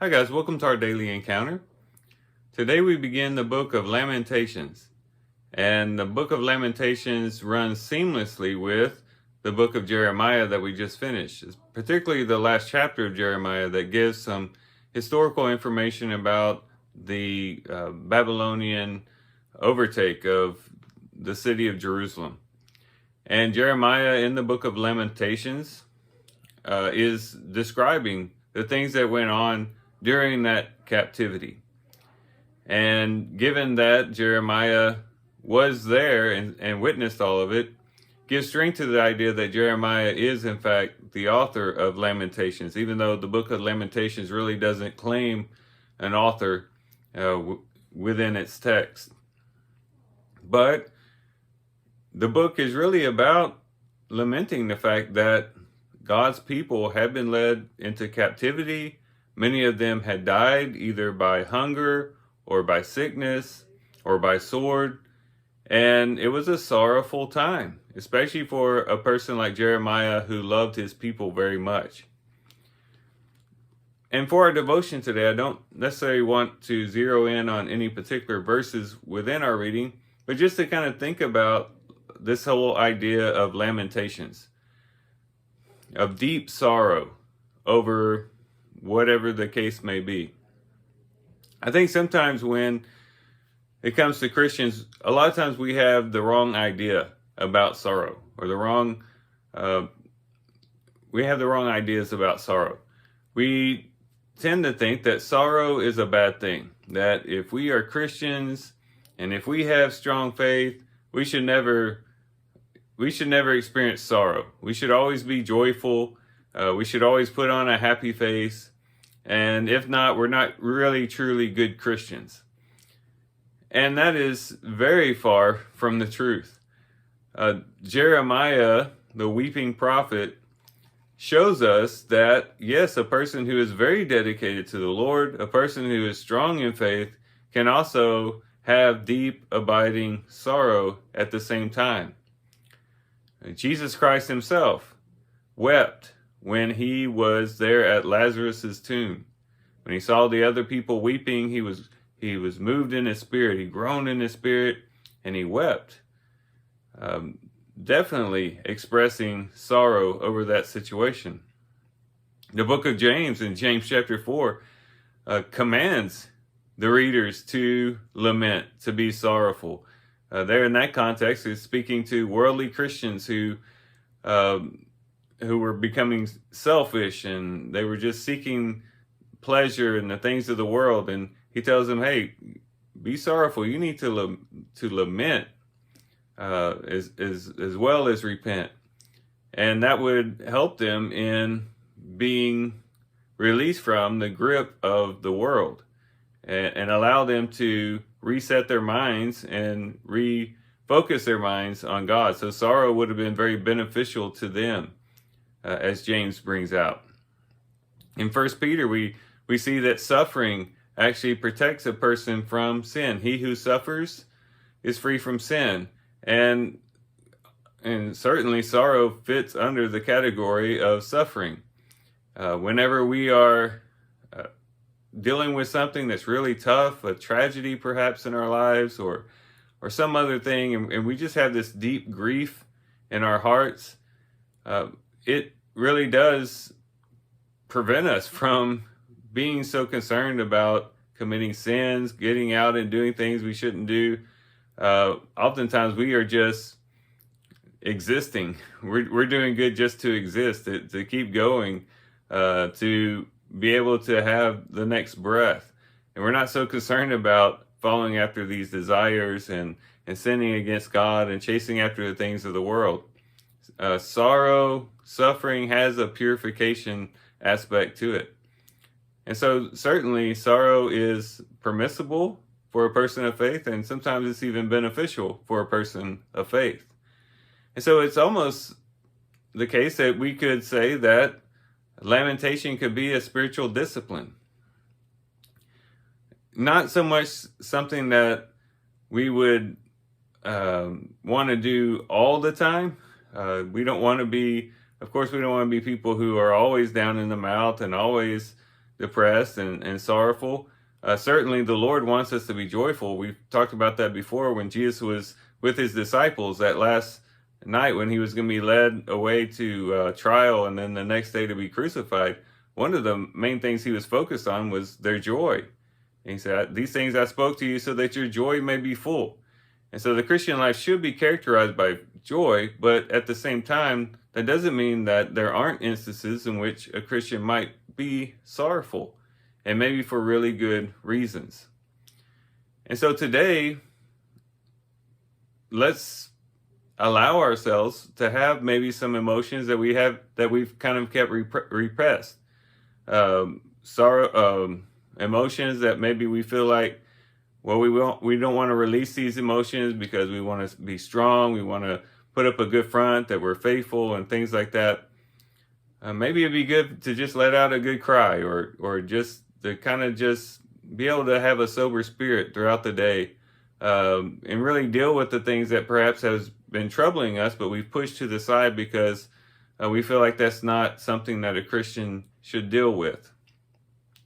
Hi guys, welcome to our daily encounter. Today we begin the book of Lamentations. And the book of Lamentations runs seamlessly with the book of Jeremiah that we just finished. It's particularly the last chapter of Jeremiah that gives some historical information about the Babylonian overtake of the city of Jerusalem. And Jeremiah in the book of Lamentations is describing the things that went on during that captivity. And given that Jeremiah was there and witnessed all of it, gives strength to the idea that Jeremiah is in fact the author of Lamentations, even though the book of Lamentations really doesn't claim an author within its text. But the book is really about lamenting the fact that God's people had been led into captivity. Many of them had died either by hunger or by sickness or by sword. And it was a sorrowful time, especially for a person like Jeremiah who loved his people very much. And for our devotion today, I don't necessarily want to zero in on any particular verses within our reading, but just to kind of think about this whole idea of lamentations, of deep sorrow over whatever the case may be. I think sometimes when it comes to Christians, a lot of times we have the wrong idea about sorrow, or we have the wrong ideas about sorrow. We tend to think that sorrow is a bad thing, that if we are Christians and if we have strong faith, we should never experience sorrow. We should always be joyful. We should always put on a happy face. And if not, we're not really truly good Christians. And that is very far from the truth. Jeremiah, the weeping prophet, shows us that, yes, a person who is very dedicated to the Lord, a person who is strong in faith, can also have deep, abiding sorrow at the same time. Jesus Christ himself wept when he was there at Lazarus's tomb. When he saw the other people weeping, he was moved in his spirit. He groaned in his spirit and he wept. Definitely expressing sorrow over that situation. The book of James, in James chapter 4, commands the readers to lament, to be sorrowful. There in that context is speaking to worldly Christians who were becoming selfish, and they were just seeking pleasure in the things of the world. And he tells them, hey, be sorrowful. You need to lament as well as repent. And that would help them in being released from the grip of the world and allow them to reset their minds and refocus their minds on God. So sorrow would have been very beneficial to them, as James brings out. In 1 Peter, we see that suffering actually protects a person from sin. He who suffers is free from sin. And certainly sorrow fits under the category of suffering. Whenever we are dealing with something that's really tough, a tragedy perhaps in our lives, or some other thing, and we just have this deep grief in our hearts, it really does prevent us from being so concerned about committing sins, getting out and doing things we shouldn't do. Oftentimes we are just existing. We're doing good just to exist, to keep going, to be able to have the next breath. And we're not so concerned about following after these desires and sinning against God and chasing after the things of the world. Sorrow, suffering has a purification aspect to it. And so certainly sorrow is permissible for a person of faith, and sometimes it's even beneficial for a person of faith. And so it's almost the case that we could say that lamentation could be a spiritual discipline. Not so much something that we would want to do all the time. We don't want to be, of course, we don't want to be people who are always down in the mouth and always depressed and sorrowful. Certainly the Lord wants us to be joyful. We've talked about that before when Jesus was with his disciples that last night when he was going to be led away to trial and then the next day to be crucified. One of the main things he was focused on was their joy. And he said, "These things I spoke to you so that your joy may be full." And so the Christian life should be characterized by joy, but at the same time, that doesn't mean that there aren't instances in which a Christian might be sorrowful, and maybe for really good reasons. And so today, let's allow ourselves to have maybe some emotions that we've kind of kept repressed. Emotions that maybe we feel like, well, we don't want to release these emotions because we want to be strong. We want to put up a good front that we're faithful and things like that. Maybe it'd be good to just let out a good cry, or just to kind of just be able to have a sober spirit throughout the day, and really deal with the things that perhaps has been troubling us, but we've pushed to the side because we feel like that's not something that a Christian should deal with.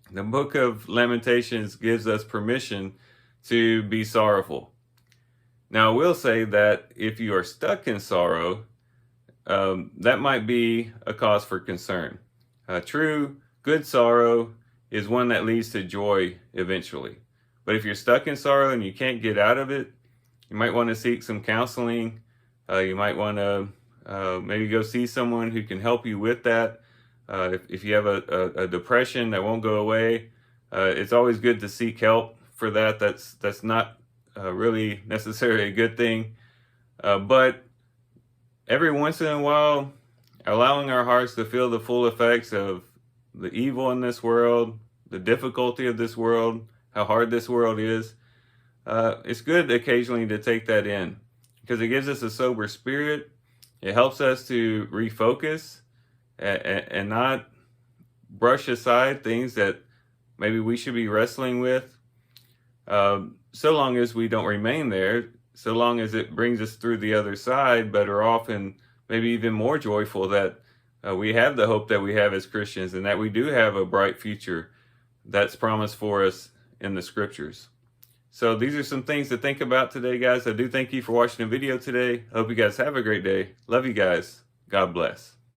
The book of Lamentations gives us permission to be sorrowful. Now, I will say that if you are stuck in sorrow, that might be a cause for concern. True, good sorrow is one that leads to joy eventually. But if you're stuck in sorrow and you can't get out of it, you might want to seek some counseling. You might want to maybe go see someone who can help you with that. If you have a depression that won't go away, it's always good to seek help for that. That's not really necessarily a good thing. But every once in a while, allowing our hearts to feel the full effects of the evil in this world, the difficulty of this world, how hard this world is, it's good occasionally to take that in because it gives us a sober spirit. It helps us to refocus and not brush aside things that maybe we should be wrestling with. So long as we don't remain there, so long as it brings us through the other side, better off and maybe even more joyful that we have the hope that we have as Christians and that we do have a bright future that's promised for us in the scriptures. So these are some things to think about today, guys. I do thank you for watching the video today. I hope you guys have a great day. Love you guys. God bless.